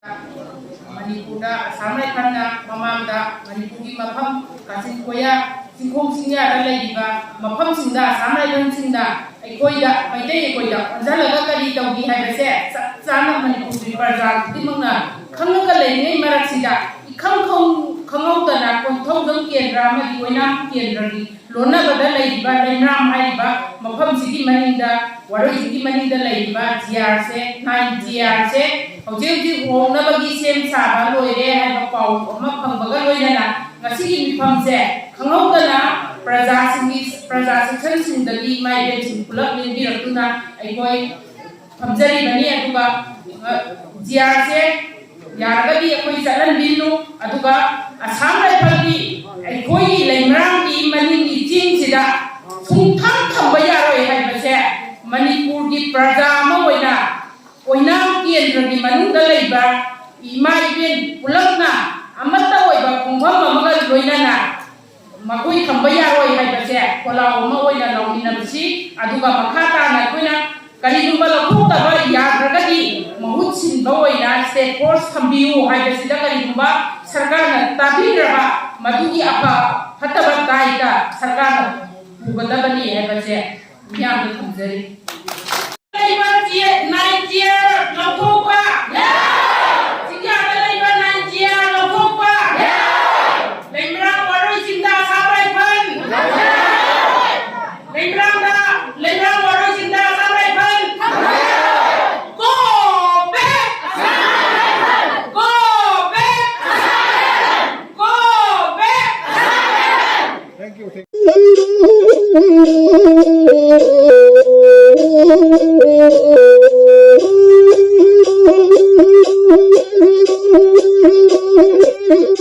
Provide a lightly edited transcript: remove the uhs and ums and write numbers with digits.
मणिपुर असम रायफलना ममांगदा मणिपुर मफम कासिन कोया सिंखों सिंया मफम सिंदा Assam rifle सिंदा अखोइदा Meitei अखोइदा अंजलगा करी तौगी हाइबसे चाना मणिपुर प्रजा दिमंगना खंगका लेङै मरकसिदा इखं खंगौदना कोंथौजं केंद्र अमदि ओइनाम केंद्रगी लोनाबदा लैबा लैमराम हाइबा मफम सिगी मनिंदा वारोइ सिगी मनिंदा लैबा जीआर से 9 जीआर से हौजे होंगनबगी सेम साबा लोइरे हाइबा पाउ अमा फंगबगा लोइना ngasi mifam se khangauda praja section singdagi mai sing pulak limbi rakuna aigoi phamjari bani aduga jiar se yaragadi akoi chalan binu aduga asam rifle gi aigoi leimram gi maning gi jing sida thungtham thamba yaroi haiba se manipur gi praja ma oinam kendra gi manungda leiba ima iben pulakna amata oiba khongpham amaga loinana makoi thamba yaroi haibase kolau ma oina lawminabsi aduga makha tana koina karigumba lakhotaba yadragadi mahut sinba oina state force thambiu haibasida karigumba sarkarna tabiraba madugi apa hataba kaida sarkarna ugadabani haibase miyamda thamjari laiba 9 year lakhopa Thank you.